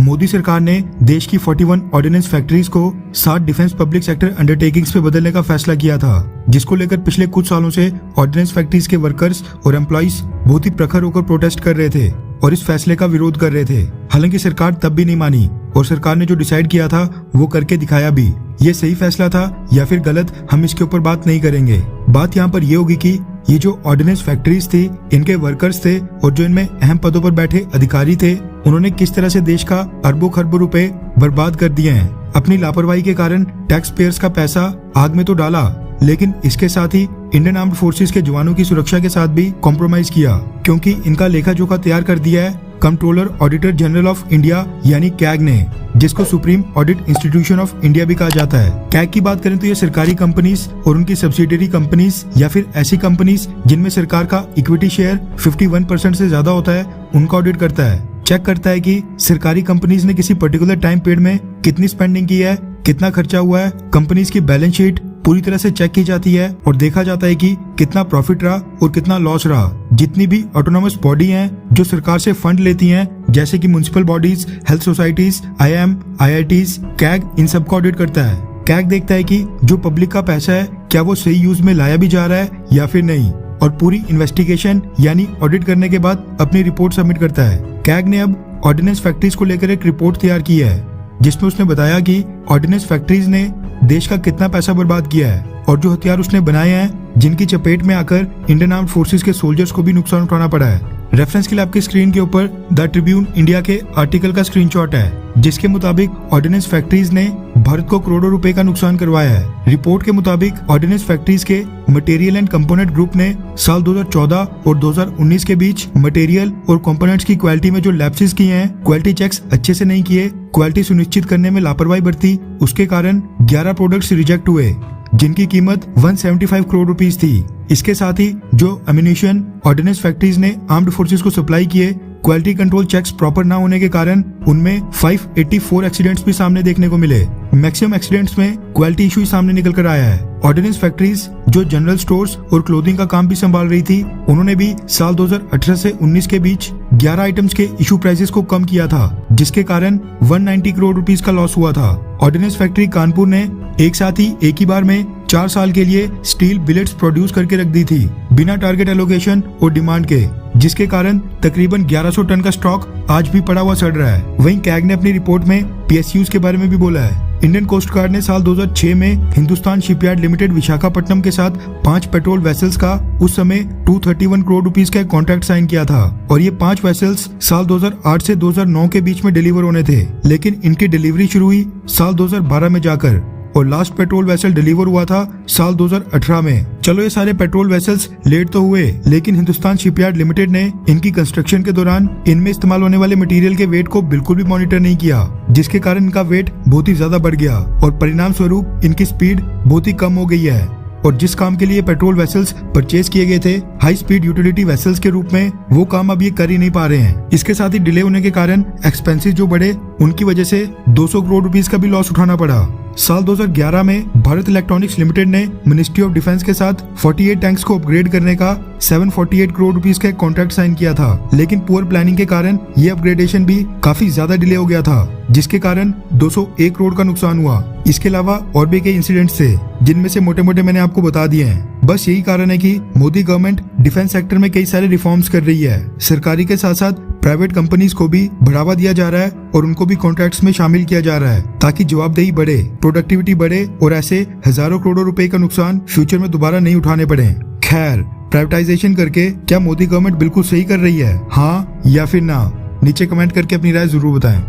मोदी सरकार ने देश की 41 ऑर्डिनेंस फैक्ट्रीज को 7 डिफेंस पब्लिक सेक्टर अंडरटेकिंग्स पे बदलने का फैसला किया था, जिसको लेकर पिछले कुछ सालों से ऑर्डिनेंस फैक्ट्रीज के वर्कर्स और एम्प्लॉइज बहुत ही प्रखर होकर प्रोटेस्ट कर रहे थे और इस फैसले का विरोध कर रहे थे। हालांकि सरकार तब भी नहीं मानी और सरकार ने जो डिसाइड किया था वो करके दिखाया भी। ये सही फैसला था या फिर गलत, हम इसके ऊपर बात नहीं करेंगे। बात यहाँ पर ये होगी कि ये जो ऑर्डिनेंस फैक्ट्रीज थी, इनके वर्कर्स थे और जो इनमें अहम पदों पर बैठे अधिकारी थे, उन्होंने किस तरह से देश का अरबों खरबों रुपए बर्बाद कर दिए हैं। अपनी लापरवाही के कारण टैक्स पेयर्स का पैसा आग में तो डाला, लेकिन इसके साथ ही इंडियन आर्म्ड फोर्सेस के जवानों की सुरक्षा के साथ भी कॉम्प्रोमाइज किया, क्योंकि इनका लेखा जोखा तैयार कर दिया है controller auditor general of India यानी कैग ने, जिसको supreme audit institution of India भी कहा जाता है। कैग की बात करें तो ये सरकारी कंपनीज और उनकी सब्सिडियरी कंपनीज या फिर ऐसी कंपनीज जिनमें सरकार का इक्विटी शेयर 51% से ज्यादा होता है, उनका ऑडिट करता है। चेक करता है कि सरकारी कंपनीज ने किसी पर्टिकुलर टाइम पीरियड में कितनी स्पेंडिंग की है, कितना खर्चा हुआ है। कंपनीज की बैलेंस शीट पूरी तरह से चेक की जाती है और देखा जाता है कि कितना प्रॉफिट रहा और कितना लॉस रहा। जितनी भी ऑटोनोमस बॉडी हैं जो सरकार से फंड लेती हैं, जैसे कि municipal bodies, health societies, IIM, IITs, CAG इन सबका ऑडिट करता है। कैग देखता है कि जो पब्लिक का पैसा है क्या वो सही यूज में लाया भी जा रहा है या फिर नहीं, और पूरी इन्वेस्टिगेशन यानी ऑडिट करने के बाद अपनी रिपोर्ट सबमिट करता है। कैग ने अब ऑर्डिनेंस फैक्ट्रीज को लेकर एक रिपोर्ट तैयार की है, जिसमें उसने बताया कि ऑर्डिनेंस फैक्ट्रीज ने देश का कितना पैसा बर्बाद किया है और जो हथियार उसने बनाए हैं, जिनकी चपेट में आकर इंडियन आर्म्ड फोर्सेस के सोल्जर्स को भी नुकसान उठाना पड़ा है। रेफरेंस के लिए आपकी स्क्रीन के ऊपर द ट्रिब्यून इंडिया के आर्टिकल का स्क्रीनशॉट है, जिसके मुताबिक ऑर्डिनेंस फैक्ट्रीज ने भारत को करोड़ों रुपए का नुकसान करवाया है। रिपोर्ट के मुताबिक ऑर्डिनेंस फैक्ट्रीज के मटेरियल एंड कंपोनेंट ग्रुप ने साल 2014 और 2019 के बीच मटेरियल और कंपोनेंट्स की क्वालिटी में जो लैप्सेस किए हैं, क्वालिटी चेक्स अच्छे से नहीं किए, क्वालिटी सुनिश्चित करने में लापरवाही बरती, उसके कारण 11 प्रोडक्ट्स रिजेक्ट हुए, जिनकी कीमत 175 करोड़ रुपीस थी। इसके साथ ही जो एम्यूनिशन ऑर्डिनेंस फैक्ट्रीज ने आर्म्ड फोर्सेस को सप्लाई किए, क्वालिटी कंट्रोल चेक्स प्रॉपर ना होने के कारण उनमें 584 एक्सीडेंट्स भी सामने देखने को मिले। मैक्सिमम एक्सीडेंट्स में क्वालिटी इशू सामने निकल कर आया है। ऑर्डिनेंस फैक्ट्रीज जो जनरल स्टोर्स और क्लोथिंग का काम भी संभाल रही थी, उन्होंने भी साल 2018 से 19 के बीच 11 आइटम्स के इशू प्राइसेस को कम किया था, जिसके कारण 190 करोड़ रुपीस का लॉस हुआ था। ऑर्डिनेंस फैक्ट्री कानपुर ने एक साथ ही एक ही बार में 4 साल के लिए स्टील बिलेट्स प्रोड्यूस करके रख दी थी, बिना टारगेट एलोकेशन और डिमांड के, जिसके कारण तकरीबन 1100 टन का स्टॉक आज भी पड़ा हुआ सड़ रहा है। वहीं कैग ने अपनी रिपोर्ट में PSUs के बारे में भी बोला है। इंडियन कोस्ट गार्ड ने साल 2006 में हिंदुस्तान शिपयार्ड लिमिटेड विशाखापट्टनम के साथ 5 पेट्रोल वेसल्स का उस समय 231 करोड़ रुपीस का कॉन्ट्रैक्ट साइन किया था, और ये 5 वेसल्स साल 2008 से 2009 के बीच में डिलीवर होने थे, लेकिन इनकी डिलीवरी शुरू हुई साल 2012 में जाकर, और लास्ट पेट्रोल वेसल डिलीवर हुआ था साल 2018 में। चलो ये सारे पेट्रोल वेसल्स लेट तो हुए, लेकिन हिंदुस्तान शिपयार्ड लिमिटेड ने इनकी कंस्ट्रक्शन के दौरान इनमें इस्तेमाल होने वाले मटेरियल के वेट को बिल्कुल भी मॉनिटर नहीं किया, जिसके कारण इनका वेट बहुत ही ज्यादा बढ़ गया और परिणाम स्वरूप इनकी स्पीड बहुत ही कम हो गई है। और जिस काम के लिए पेट्रोल वेसल्स परचेज किए गए थे हाई स्पीड यूटिलिटी वेसल्स के रूप में, वो काम अब ये कर ही नहीं पा रहे हैं। इसके साथ ही डिले होने के कारण एक्सपेंसेस जो बढ़े, उनकी वजह से 200 करोड़ रुपीस का भी लॉस उठाना पड़ा। साल 2011 में भारत इलेक्ट्रॉनिक्स लिमिटेड ने मिनिस्ट्री ऑफ डिफेंस के साथ 48 टैंक्स को अपग्रेड करने का 748 करोड़ रुपीस का कॉन्ट्रैक्ट साइन किया था, लेकिन पुअर प्लानिंग के कारण ये अपग्रेडेशन भी काफी ज्यादा डिले हो गया था, जिसके कारण 201 करोड़ का नुकसान हुआ। इसके अलावा और भी कई इंसिडेंट्स थे, जिनमें से मोटे मोटे मैंने आपको बता दिए हैं। बस यही कारण है कि मोदी गवर्नमेंट डिफेंस सेक्टर में कई सारे रिफॉर्म्स कर रही है। सरकारी के साथ साथ प्राइवेट कंपनीज को भी बढ़ावा दिया जा रहा है और उनको भी कॉन्ट्रैक्ट्स में शामिल किया जा रहा है, ताकि जवाबदेही बढ़े, प्रोडक्टिविटी बढ़े और ऐसे हजारों करोड़ों रुपए का नुकसान फ्यूचर में दोबारा नहीं उठाने पड़े। खैर, प्राइवेटाइजेशन करके क्या मोदी गवर्नमेंट बिल्कुल सही कर रही है, हाँ या फिर ना? नीचे कमेंट करके अपनी राय जरूर बताएं।